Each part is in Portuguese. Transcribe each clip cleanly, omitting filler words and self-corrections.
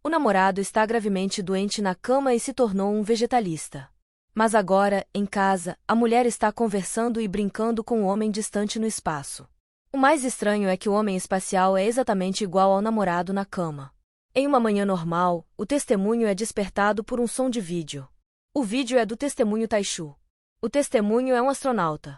O namorado está gravemente doente na cama e se tornou um vegetalista. Mas agora, em casa, a mulher está conversando e brincando com o homem distante no espaço. O mais estranho é que o homem espacial é exatamente igual ao namorado na cama. Em uma manhã normal, o testemunho é despertado por um som de vídeo. O vídeo é do testemunho Taishu. O testemunho é um astronauta.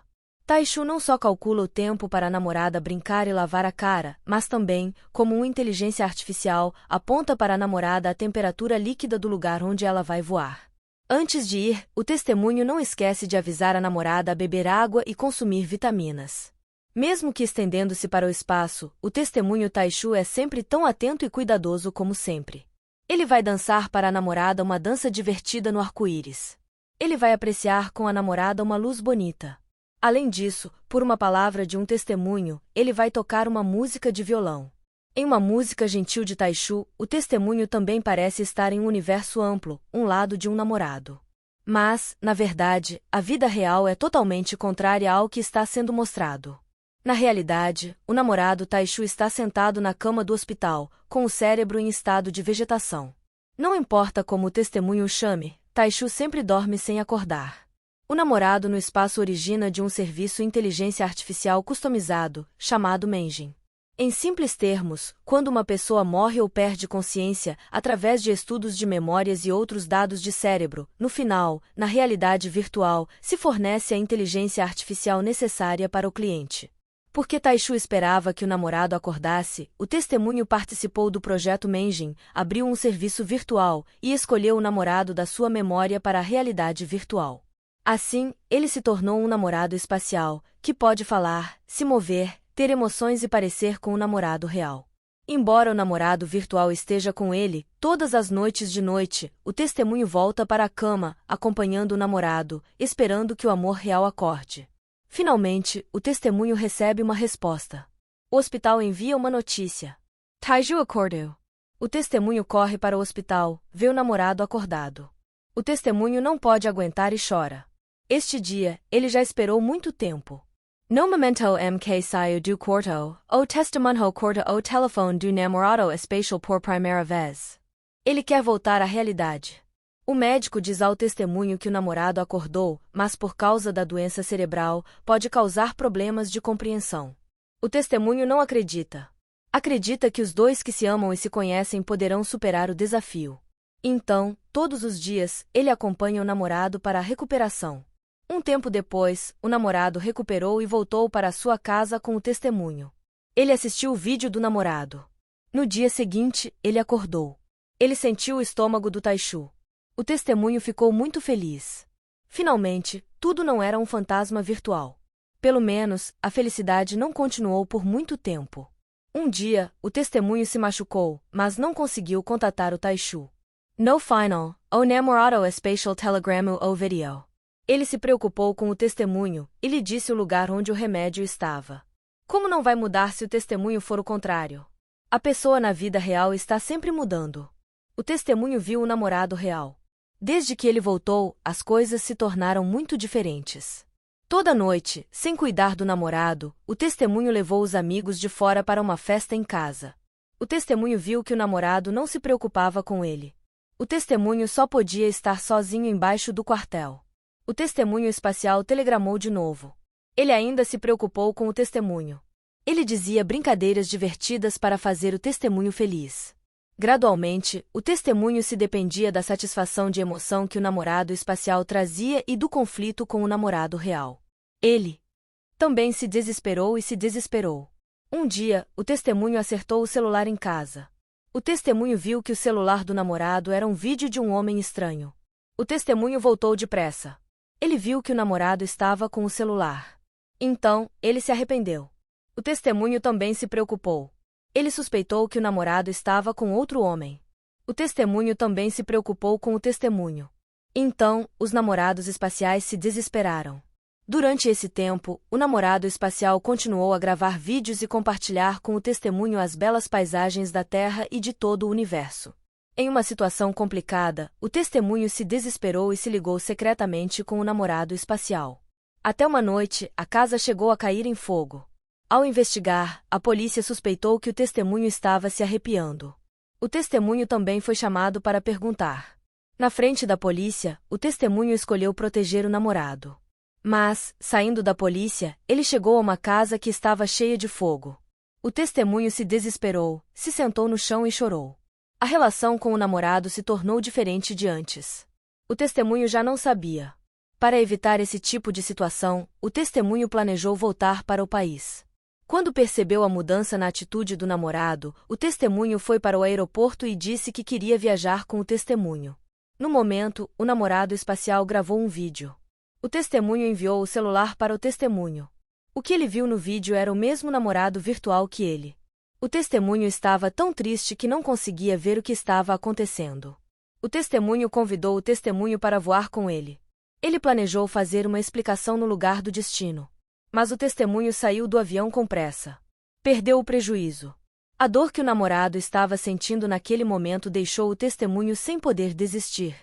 Taishu não só calcula o tempo para a namorada brincar e lavar a cara, mas também, como uma inteligência artificial, aponta para a namorada a temperatura líquida do lugar onde ela vai voar. Antes de ir, o testemunho não esquece de avisar a namorada a beber água e consumir vitaminas. Mesmo que estendendo-se para o espaço, o testemunho Taishu é sempre tão atento e cuidadoso como sempre. Ele vai dançar para a namorada uma dança divertida no arco-íris. Ele vai apreciar com a namorada uma luz bonita. Além disso, por uma palavra de um testemunho, ele vai tocar uma música de violão. Em uma música gentil de Taishu, o testemunho também parece estar em um universo amplo, um lado de um namorado. Mas, na verdade, a vida real é totalmente contrária ao que está sendo mostrado. Na realidade, o namorado Taishu está sentado na cama do hospital, com o cérebro em estado de vegetação. Não importa como o testemunho o chame, Taishu sempre dorme sem acordar. O namorado no espaço origina de um serviço inteligência artificial customizado, chamado Menjin. Em simples termos, quando uma pessoa morre ou perde consciência, através de estudos de memórias e outros dados de cérebro, no final, na realidade virtual, se fornece a inteligência artificial necessária para o cliente. Porque Taishu esperava que o namorado acordasse, o testemunho participou do projeto Menjin, abriu um serviço virtual e escolheu o namorado da sua memória para a realidade virtual. Assim, ele se tornou um namorado espacial, que pode falar, se mover, ter emoções e parecer com o namorado real. Embora o namorado virtual esteja com ele, todas as noites de noite, o testemunho volta para a cama, acompanhando o namorado, esperando que o amor real acorde. Finalmente, o testemunho recebe uma resposta. O hospital envia uma notícia. Taishu acordou. O testemunho corre para o hospital, vê o namorado acordado. O testemunho não pode aguentar e chora. Este dia, ele já esperou muito tempo. No momento mk saiu do quarto, o testemunho corta o telefone do namorado espacial por primeira vez. Ele quer voltar à realidade. O médico diz ao testemunho que o namorado acordou, mas por causa da doença cerebral, pode causar problemas de compreensão. O testemunho não acredita. Acredita que os dois que se amam e se conhecem poderão superar o desafio. Então, todos os dias, ele acompanha o namorado para a recuperação. Um tempo depois, o namorado recuperou e voltou para sua casa com o testemunho. Ele assistiu o vídeo do namorado. No dia seguinte, ele acordou. Ele sentiu o estômago do Taishu. O testemunho ficou muito feliz. Finalmente, tudo não era um fantasma virtual. Pelo menos, a felicidade não continuou por muito tempo. Um dia, o testemunho se machucou, mas não conseguiu contatar o Taishu. No final, o namorado espacial telegramou o vídeo. Ele se preocupou com o testemunho e lhe disse o lugar onde o remédio estava. Como não vai mudar se o testemunho for o contrário? A pessoa na vida real está sempre mudando. O testemunho viu o namorado real. Desde que ele voltou, as coisas se tornaram muito diferentes. Toda noite, sem cuidar do namorado, o testemunho levou os amigos de fora para uma festa em casa. O testemunho viu que o namorado não se preocupava com ele. O testemunho só podia estar sozinho embaixo do quartel. O testemunho espacial telegramou de novo. Ele ainda se preocupou com o testemunho. Ele dizia brincadeiras divertidas para fazer o testemunho feliz. Gradualmente, o testemunho se dependia da satisfação de emoção que o namorado espacial trazia e do conflito com o namorado real. Ele também se desesperou e se desesperou. Um dia, o testemunho acertou o celular em casa. O testemunho viu que o celular do namorado era um vídeo de um homem estranho. O testemunho voltou depressa. Ele viu que o namorado estava com o celular. Então, ele se arrependeu. O testemunho também se preocupou. Ele suspeitou que o namorado estava com outro homem. O testemunho também se preocupou com o testemunho. Então, os namorados espaciais se desesperaram. Durante esse tempo, o namorado espacial continuou a gravar vídeos e compartilhar com o testemunho as belas paisagens da Terra e de todo o universo. Em uma situação complicada, o testemunho se desesperou e se ligou secretamente com o namorado espacial. Até uma noite, a casa chegou a cair em fogo. Ao investigar, a polícia suspeitou que o testemunho estava se arrepiando. O testemunho também foi chamado para perguntar. Na frente da polícia, o testemunho escolheu proteger o namorado. Mas, saindo da polícia, ele chegou a uma casa que estava cheia de fogo. O testemunho se desesperou, se sentou no chão e chorou. A relação com o namorado se tornou diferente de antes. O testemunho já não sabia. Para evitar esse tipo de situação, o testemunho planejou voltar para o país. Quando percebeu a mudança na atitude do namorado, o testemunho foi para o aeroporto e disse que queria viajar com o testemunho. No momento, o namorado espacial gravou um vídeo. O testemunho enviou o celular para o testemunho. O que ele viu no vídeo era o mesmo namorado virtual que ele. O testemunho estava tão triste que não conseguia ver o que estava acontecendo. O testemunho convidou o testemunho para voar com ele. Ele planejou fazer uma explicação no lugar do destino. Mas o testemunho saiu do avião com pressa. Perdeu o prejuízo. A dor que o namorado estava sentindo naquele momento deixou o testemunho sem poder desistir.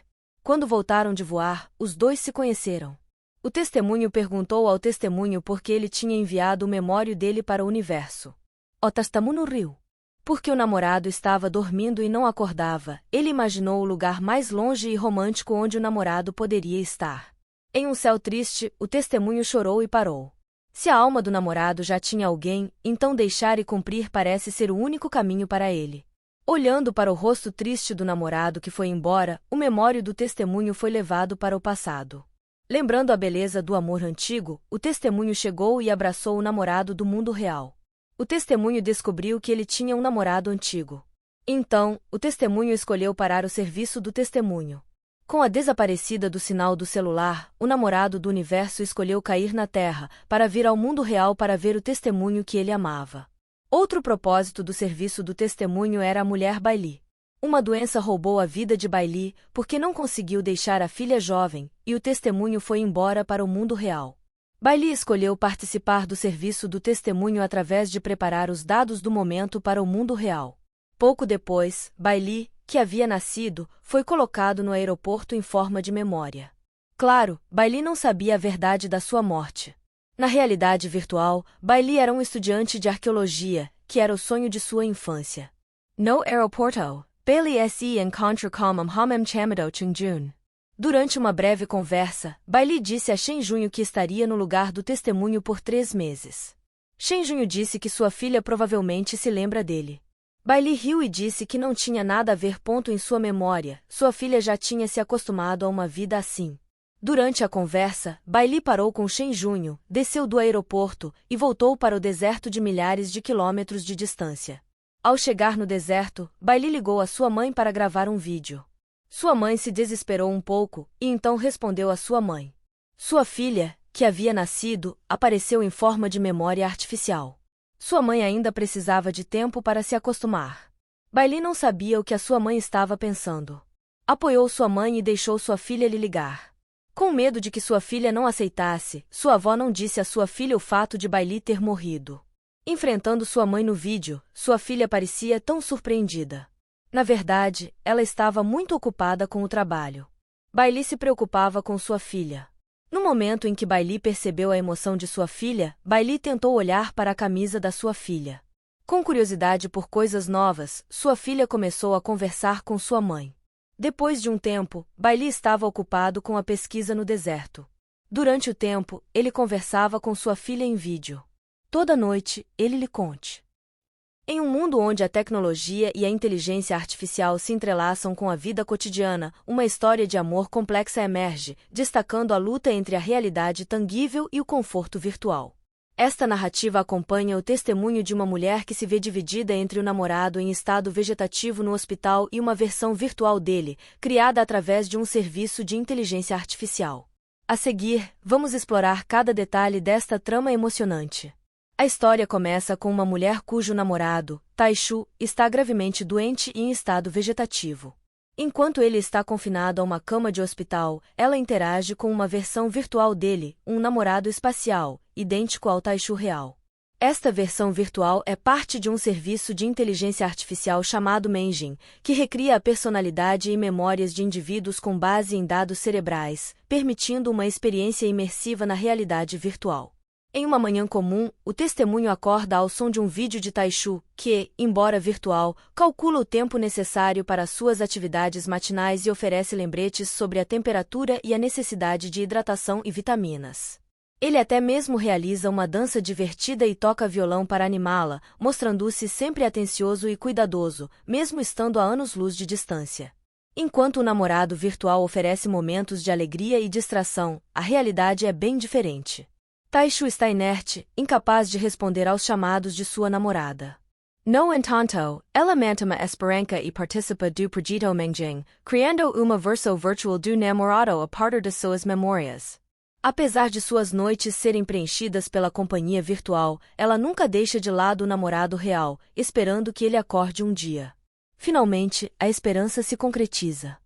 Quando voltaram de voar, os dois se conheceram. O testemunho perguntou ao testemunho por que ele tinha enviado o memório dele para o universo. O testemunho riu. Porque o namorado estava dormindo e não acordava, ele imaginou o lugar mais longe e romântico onde o namorado poderia estar. Em um céu triste, o testemunho chorou e parou. Se a alma do namorado já tinha alguém, então deixar e cumprir parece ser o único caminho para ele. Olhando para o rosto triste do namorado que foi embora, o memório do testemunho foi levado para o passado. Lembrando a beleza do amor antigo, o testemunho chegou e abraçou o namorado do mundo real. O testemunho descobriu que ele tinha um namorado antigo. Então, o testemunho escolheu parar o serviço do testemunho. Com a desaparecida do sinal do celular, o namorado do universo escolheu cair na Terra, para vir ao mundo real para ver o testemunho que ele amava. Outro propósito do serviço do testemunho era a mulher Bailey. Uma doença roubou a vida de Bailey, porque não conseguiu deixar a filha jovem, e o testemunho foi embora para o mundo real. Bailey escolheu participar do serviço do testemunho através de preparar os dados do momento para o mundo real. Pouco depois, Bailey, que havia nascido, foi colocado no aeroporto em forma de memória. Claro, Bailey não sabia a verdade da sua morte. Na realidade virtual, Bailey era um estudante de arqueologia, que era o sonho de sua infância. No aeroporto, Bailey se encontra com homem chamado Chen Jun. Durante uma breve conversa, Bailey disse a Chen Junho que estaria no lugar do testemunho por 3 meses. Chen Junho disse que sua filha provavelmente se lembra dele. Bailey riu e disse que não tinha nada a ver em sua memória, sua filha já tinha se acostumado a uma vida assim. Durante a conversa, Bailey parou com Chen Junho, desceu do aeroporto e voltou para o deserto de milhares de quilômetros de distância. Ao chegar no deserto, Bailey ligou a sua mãe para gravar um vídeo. Sua mãe se desesperou um pouco e então respondeu à sua mãe. Sua filha, que havia nascido, apareceu em forma de memória artificial. Sua mãe ainda precisava de tempo para se acostumar. Bailey não sabia o que a sua mãe estava pensando. Apoiou sua mãe e deixou sua filha lhe ligar. Com medo de que sua filha não aceitasse, sua avó não disse à sua filha o fato de Bailey ter morrido. Enfrentando sua mãe no vídeo, sua filha parecia tão surpreendida. Na verdade, ela estava muito ocupada com o trabalho. Bailey se preocupava com sua filha. No momento em que Bailey percebeu a emoção de sua filha, Bailey tentou olhar para a camisa da sua filha. Com curiosidade por coisas novas, sua filha começou a conversar com sua mãe. Depois de um tempo, Bailey estava ocupado com a pesquisa no deserto. Durante o tempo, ele conversava com sua filha em vídeo. Toda noite, ele lhe conte. Em um mundo onde a tecnologia e a inteligência artificial se entrelaçam com a vida cotidiana, uma história de amor complexa emerge, destacando a luta entre a realidade tangível e o conforto virtual. Esta narrativa acompanha o testemunho de uma mulher que se vê dividida entre o namorado em estado vegetativo no hospital e uma versão virtual dele, criada através de um serviço de inteligência artificial. A seguir, vamos explorar cada detalhe desta trama emocionante. A história começa com uma mulher cujo namorado, Taishu, está gravemente doente e em estado vegetativo. Enquanto ele está confinado a uma cama de hospital, ela interage com uma versão virtual dele, um namorado espacial, idêntico ao Taishu real. Esta versão virtual é parte de um serviço de inteligência artificial chamado Menjin, que recria a personalidade e memórias de indivíduos com base em dados cerebrais, permitindo uma experiência imersiva na realidade virtual. Em uma manhã comum, o testemunho acorda ao som de um vídeo de Taishu, que, embora virtual, calcula o tempo necessário para suas atividades matinais e oferece lembretes sobre a temperatura e a necessidade de hidratação e vitaminas. Ele até mesmo realiza uma dança divertida e toca violão para animá-la, mostrando-se sempre atencioso e cuidadoso, mesmo estando a anos-luz de distância. Enquanto o namorado virtual oferece momentos de alegria e distração, a realidade é bem diferente. Taishu está inerte, incapaz de responder aos chamados de sua namorada. No entanto, ela mantém esperança e participa do projeto Mengjing, criando uma versão virtual do namorado a partir de suas memórias. Apesar de suas noites serem preenchidas pela companhia virtual, ela nunca deixa de lado o namorado real, esperando que ele acorde um dia. Finalmente, a esperança se concretiza.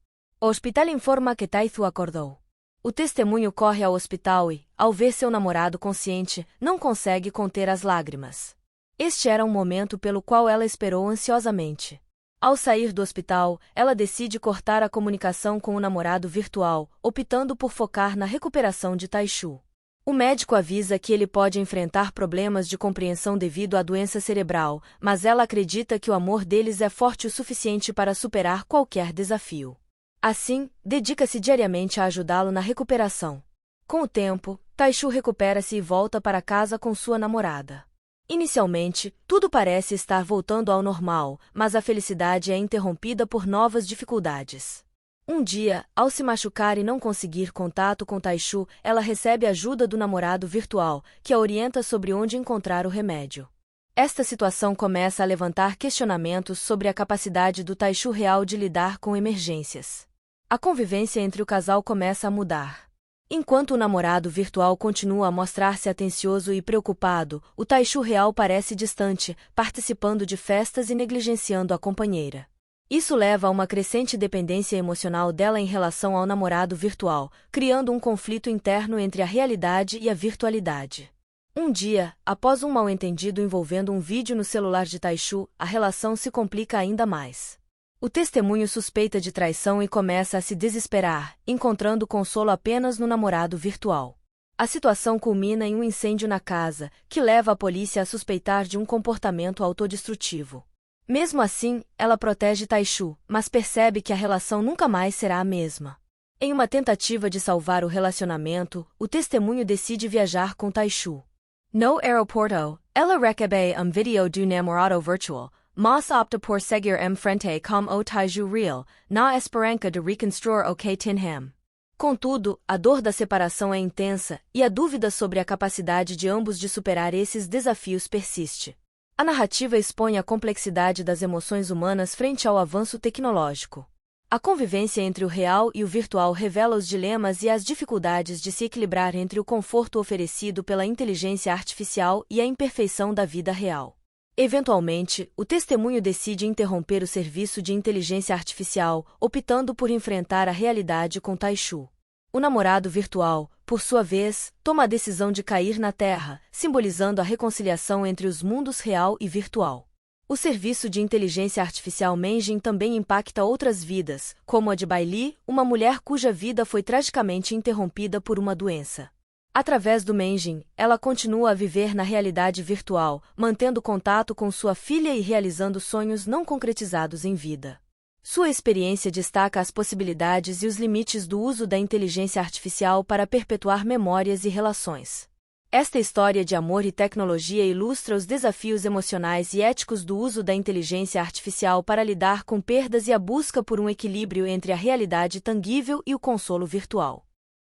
O hospital informa que Taishu acordou. O testemunho corre ao hospital e, ao ver seu namorado consciente, não consegue conter as lágrimas. Este era um momento pelo qual ela esperou ansiosamente. Ao sair do hospital, ela decide cortar a comunicação com o namorado virtual, optando por focar na recuperação de Taishu. O médico avisa que ele pode enfrentar problemas de compreensão devido à doença cerebral, mas ela acredita que o amor deles é forte o suficiente para superar qualquer desafio. Assim, dedica-se diariamente a ajudá-lo na recuperação. Com o tempo, Taishu recupera-se e volta para casa com sua namorada. Inicialmente, tudo parece estar voltando ao normal, mas a felicidade é interrompida por novas dificuldades. Um dia, ao se machucar e não conseguir contato com Taishu, ela recebe ajuda do namorado virtual, que a orienta sobre onde encontrar o remédio. Esta situação começa a levantar questionamentos sobre a capacidade do Taishu real de lidar com emergências. A convivência entre o casal começa a mudar. Enquanto o namorado virtual continua a mostrar-se atencioso e preocupado, o Taishu real parece distante, participando de festas e negligenciando a companheira. Isso leva a uma crescente dependência emocional dela em relação ao namorado virtual, criando um conflito interno entre a realidade e a virtualidade. Um dia, após um mal-entendido envolvendo um vídeo no celular de Taishu, a relação se complica ainda mais. O testemunho suspeita de traição e começa a se desesperar, encontrando consolo apenas no namorado virtual. A situação culmina em um incêndio na casa, que leva a polícia a suspeitar de um comportamento autodestrutivo. Mesmo assim, ela protege Taishu, mas percebe que a relação nunca mais será a mesma. Em uma tentativa de salvar o relacionamento, o testemunho decide viajar com Taishu. No aeroporto, ela recebe vídeo do namorado virtual, mas opta por seguir frente com o Taishu real, na esperança de reconstruir o que tinham. Contudo, a dor da separação é intensa, e a dúvida sobre a capacidade de ambos de superar esses desafios persiste. A narrativa expõe a complexidade das emoções humanas frente ao avanço tecnológico. A convivência entre o real e o virtual revela os dilemas e as dificuldades de se equilibrar entre o conforto oferecido pela inteligência artificial e a imperfeição da vida real. Eventualmente, o testemunho decide interromper o serviço de inteligência artificial, optando por enfrentar a realidade com Taishu. O namorado virtual, por sua vez, toma a decisão de cair na Terra, simbolizando a reconciliação entre os mundos real e virtual. O serviço de inteligência artificial Mengjing também impacta outras vidas, como a de Bailey, uma mulher cuja vida foi tragicamente interrompida por uma doença. Através do Mengjing, ela continua a viver na realidade virtual, mantendo contato com sua filha e realizando sonhos não concretizados em vida. Sua experiência destaca as possibilidades e os limites do uso da inteligência artificial para perpetuar memórias e relações. Esta história de amor e tecnologia ilustra os desafios emocionais e éticos do uso da inteligência artificial para lidar com perdas e a busca por um equilíbrio entre a realidade tangível e o consolo virtual.